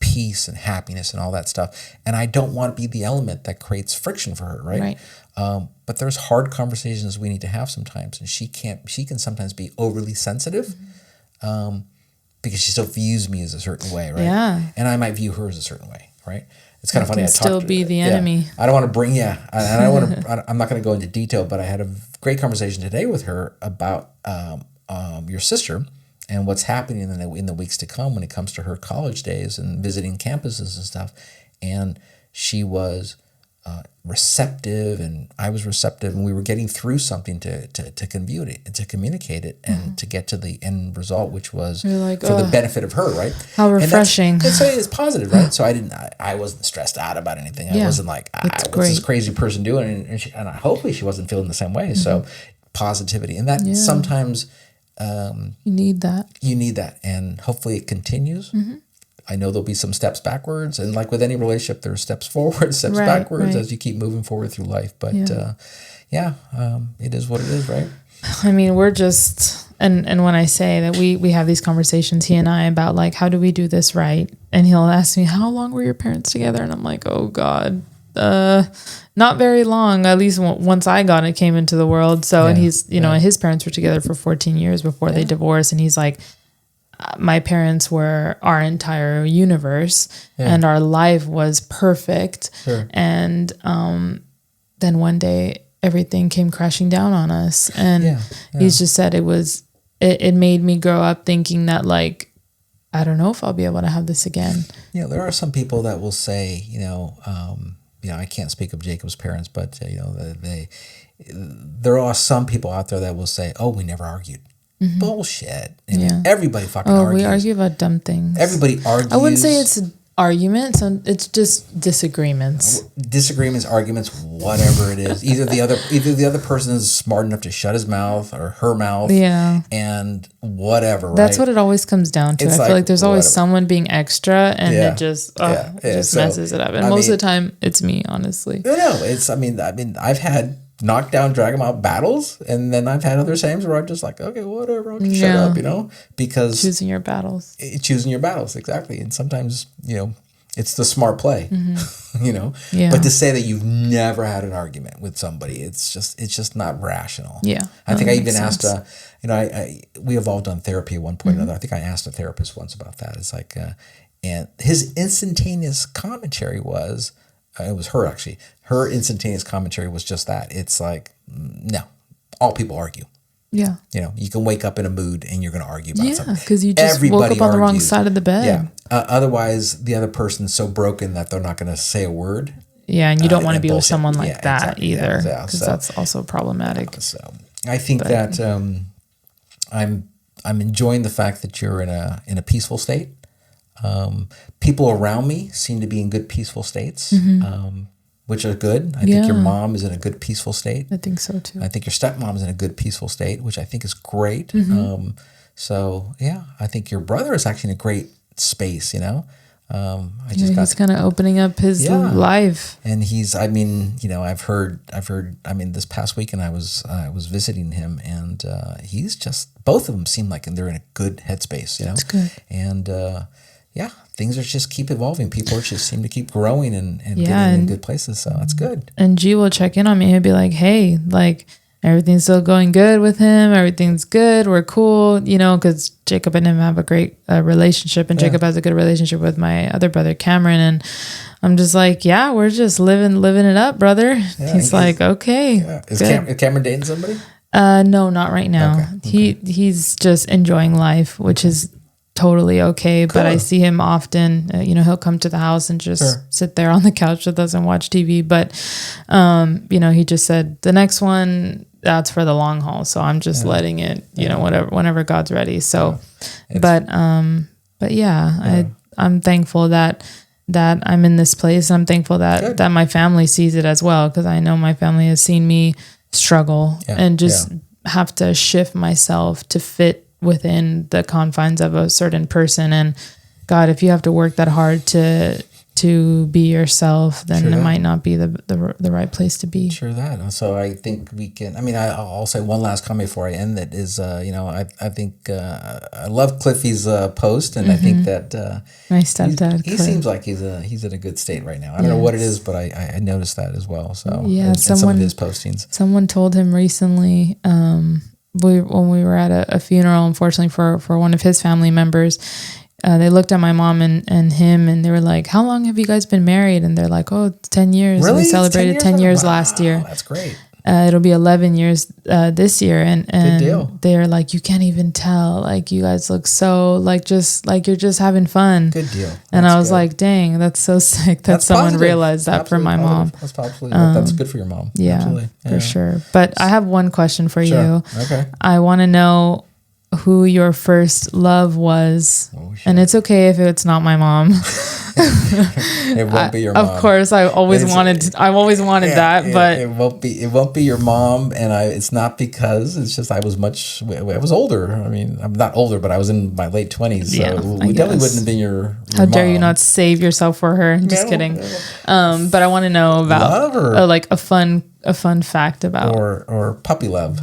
peace and happiness and all that stuff. And I don't want to be the element that creates friction for her, right? But there's hard conversations we need to have sometimes, and she can sometimes be overly sensitive, because she still views me as a certain way, right? Yeah. And I might view her as a certain way, right? It's kind of funny. I still be the enemy. I don't want to bring, and I don't want to. I'm not going to go into detail, but I had a great conversation today with her about your sister and what's happening in the weeks to come when it comes to her college days and visiting campuses and stuff. And she was receptive, and I was receptive, and we were getting through something to communicate it, and to get to the end result, which was for the benefit of her, right? How refreshing! It's positive, right? So I wasn't stressed out about anything. I wasn't like, what's this crazy person doing? And hopefully she wasn't feeling the same way. So positivity, and that sometimes you need that, and hopefully it continues. I know there'll be some steps backwards, and like with any relationship, there's steps forward, steps backwards as you keep moving forward through life. But it is what it is, right? I mean, we're just, and when I say that we have these conversations, he and I, about like, how do we do this right? And he'll ask me, how long were your parents together? And I'm like, oh God, not very long. At least once I came into the world. So, and he's, and his parents were together for 14 years before they divorced. And he's like, my parents were our entire universe, and our life was perfect. And then one day everything came crashing down on us. And he's just said it made me grow up thinking that, like, I don't know if I'll be able to have this again. Yeah, there are some people that will say, I can't speak of Jacob's parents, but there are some people out there that will say, "Oh, we never argued." Bullshit. I mean, everybody fucking argues. We argue about dumb things. Everybody argues. I wouldn't say it's arguments. It's just disagreements. Disagreements, arguments, whatever it is. Either the other person is smart enough to shut his mouth or her mouth. Yeah. And whatever. Right? That's what it always comes down to. I feel like there's always someone being extra, and it just messes it up. And most of the time, it's me, honestly. No, it's. I mean, I've had knockdown, drag them out battles, and then I've had other times where I'm just like, okay, whatever, I'll just shut up, because choosing your battles, exactly. And sometimes it's the smart play, but to say that you've never had an argument with somebody, it's just not rational. I think I even asked we evolved on therapy at one point or another. I think I asked a therapist once about that. It's like and his instantaneous commentary was, it was her actually. Her instantaneous commentary was just that. It's like, no, all people argue. Yeah. You can wake up in a mood and you're going to argue about something. Yeah, because you just woke up on the wrong side of the bed. Yeah. Otherwise, the other person's so broken that they're not going to say a word. Yeah, and you don't want to be with someone like that either, because that's also problematic. So I think that I'm enjoying the fact that you're in a peaceful state. People around me seem to be in good, peaceful states, which are good. I think your mom is in a good, peaceful state. I think so too. I think your stepmom is in a good, peaceful state, which I think is great. So I think your brother is actually in a great space. He's kind of opening up his life, and he's. I mean, I've heard. I mean, this past weekend I was visiting him, and he's just. Both of them seem like they're in a good headspace. That's good. And things are just keep evolving. People just seem to keep growing and getting in good places. So that's good. And G will check in on me. He'll be like, hey, like, everything's still going good with him. Everything's good. We're cool, because Jacob and him have a great relationship, and Jacob has a good relationship with my other brother, Cameron. And I'm just like, yeah, we're just living it up, brother. Yeah, he's like, okay. Yeah. Is Cameron dating somebody? No, not right now. Okay. He's just enjoying life, which is totally okay. Cool. But I see him often. He'll come to the house and just sit there on the couch with us and watch TV. But he just said the next one, that's for the long haul. So I'm just letting it, whenever God's ready. So, I'm thankful that I'm in this place. I'm thankful that my family sees it as well, because I know my family has seen me struggle and just have to shift myself to fit within the confines of a certain person. And God, if you have to work that hard to be yourself, then it might not be the right place to be. Sure that. So I think we can, I'll say one last comment before I end that is, I think I love Cliffy's post, and I think that my stepdad, he seems like he's in a good state right now. I don't know what it is, but I noticed that as well. So and some of his postings. Someone told him recently, when we were at a funeral, unfortunately for one of his family members, they looked at my mom and him, and they were like, how long have you guys been married? And they're like, 10 years. Really? And we celebrated 10 years last year. That's great. It'll be 11 years this year. And good deal. They're like, you can't even tell. Like, you guys look so like you're just having fun. Good deal. And I was like, dang, that's so sick that someone positive. Realized that for my mom. That's that's good for your mom. Yeah, for sure. But I have one question for you. Okay. I want to know who your first love was. And it's okay if it's not my mom. It won't be your mom. Of course, I've always wanted that, but it won't be your mom, and it's not because it's just I was older. I'm not older, but I was in my late 20s, so we definitely wouldn't have been your How mom. dare you not save yourself for her? Just kidding. But I want to know about a fun fact about or puppy love.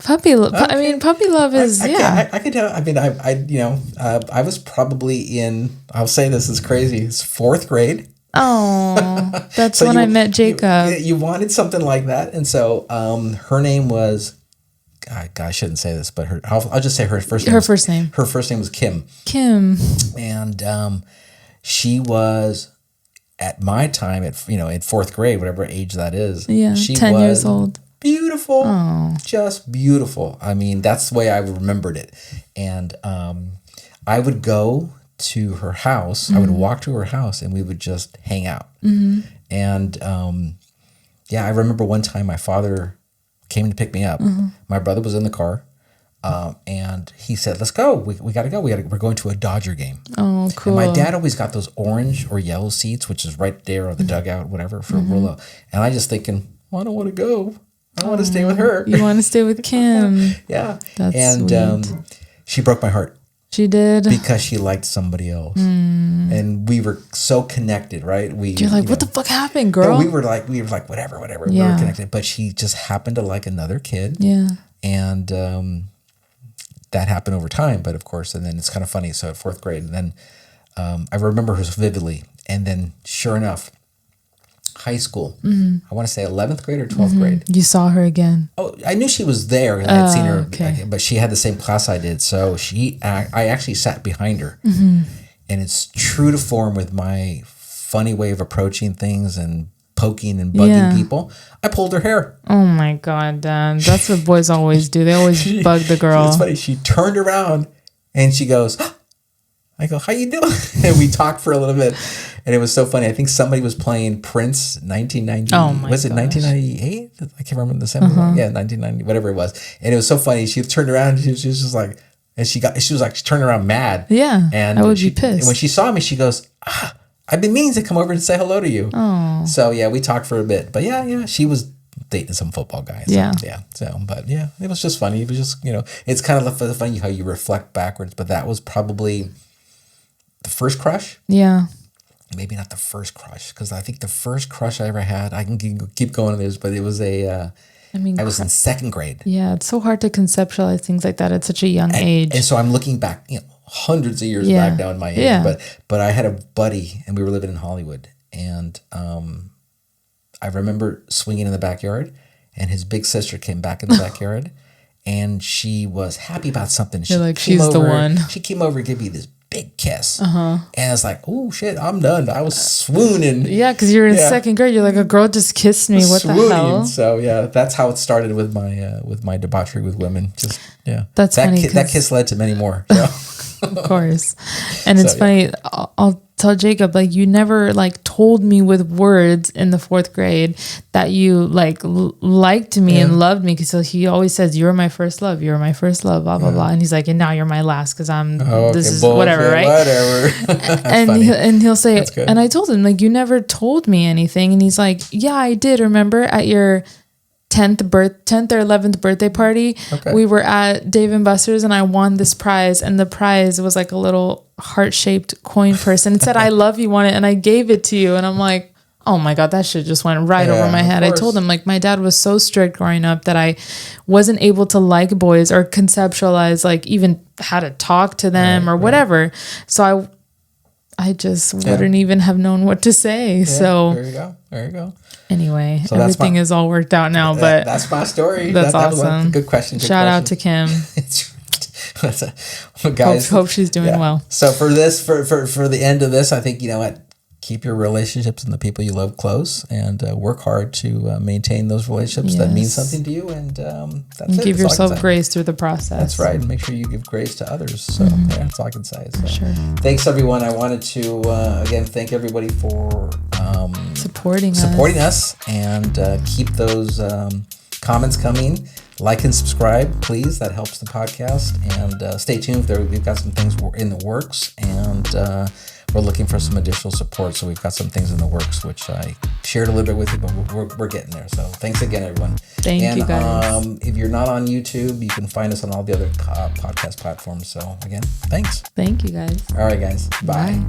Puppy love. Okay. Puppy love is I could tell. I was probably in. I'll say this is crazy. It's 4th grade. Oh, that's so when I met Jacob. You wanted something like that, and so her name was. God, I shouldn't say this, but I'll just say her first name. Her first name. Her first name was Kim. Kim. And she was at my time at 4th grade, whatever age that is. Yeah, she 10 years old. Beautiful. Oh. Just beautiful. That's the way I remembered it. And I would go to her house. Mm-hmm. I would walk to her house, and we would just hang out. Mm-hmm. And I remember one time my father came to pick me up. Mm-hmm. My brother was in the car, and he said, "Let's go. We got to go. We're going to a Dodger game." Oh, cool. And my dad always got those orange or yellow seats, which is right there on the dugout, whatever, for Willow. And I just thinking, well, I don't want to go. I want to stay with her. You want to stay with Kim. Yeah. That's sweet. She broke my heart. She did? Because she liked somebody else. And we were so connected, right? You're like, what the fuck happened, girl? We were like, whatever. Yeah. We were connected. But she just happened to like another kid. Yeah. And that happened over time. But of course, and then it's kind of funny. So at 4th grade, and then I remember her vividly. And then sure enough, high school. Mm-hmm. I want to say 11th grade or 12th grade. You saw her again. Oh, I knew she was there. I had seen her, but she had the same class I did. So I actually sat behind her. Mm-hmm. And it's true to form with my funny way of approaching things and poking and bugging people. I pulled her hair. Oh my God, Dad. That's what boys always do. They always bug the girl. It's funny. She turned around and she goes, I go, how you doing? And we talked for a little bit. And it was so funny. I think somebody was playing Prince 1990. Oh my Was it 1998? I can't remember the same. Yeah, 1990, whatever it was. And it was so funny. She turned around and she was just like, and she was like, she turned around mad. Yeah. And I would be pissed. And when she saw me, she goes, I've been meaning to come over and say hello to you. Oh. So yeah, we talked for a bit. But yeah, she was dating some football guy. So, yeah. So, but yeah, it was just funny. It was just, it's kind of funny how you reflect backwards. But that was probably the first crush. Yeah. Maybe not the first crush, because I think the first crush I ever had, I can keep going on this, but it was I was in 2nd grade. Yeah, it's so hard to conceptualize things like that at such a young age. And so I'm looking back, hundreds of years Yeah. back now in my age. Yeah. But I had a buddy, and we were living in Hollywood, and I remember swinging in the backyard, and his big sister came back in the backyard, and she was happy about something. You're like, she's the one. She came over and gave me this big kiss. And it's like, oh shit, I'm done. I was swooning. Yeah, because you're in second grade. You're like, a girl just kissed me. What the hell? So yeah, that's how it started with my debauchery with women. Just That's funny. That kiss led to many more. You know? Of course. And it's funny. I'll tell Jacob, like, you never like told me with words in the 4th grade that you like liked me and loved me, because he always says, you're my first love, blah blah blah, and he's like, and now you're my last, because this is bullshit, whatever, right? Whatever. and he'll say, and I told him, like, you never told me anything, and he's like, yeah, I did. Remember at your 10th or 11th birthday party, we were at Dave & Buster's, and I won this prize, and the prize was like a little heart-shaped coin purse, and it said, I love you on it, and I gave it to you. And I'm like, oh my God, that shit just went right over my head. I told him, like, my dad was so strict growing up that I wasn't able to like boys or conceptualize like even how to talk to them or whatever. So I just wouldn't even have known what to say. So there you go. Anyway, so everything is all worked out now, but that's my story. That's awesome. That was a good question. Shout out to Kim. Guys, hope she's doing well. So for the end of this, I think, you know what, keep your relationships and the people you love close, and work hard to maintain those relationships that mean something to you, and that's it. Give yourself grace through the process. That's right. And make sure you give grace to others. So that's all I can say. So, thanks everyone. I wanted to again thank everybody for supporting us, and keep those comments coming. Like and subscribe, please. That helps the podcast. And stay tuned. We've got some things in the works, and we're looking for some additional support. So we've got some things in the works, which I shared a little bit with you, but we're getting there. So thanks again, everyone. Thank you, guys. If you're not on YouTube, you can find us on all the other podcast platforms. So again, thanks. Thank you, guys. All right, guys. Bye.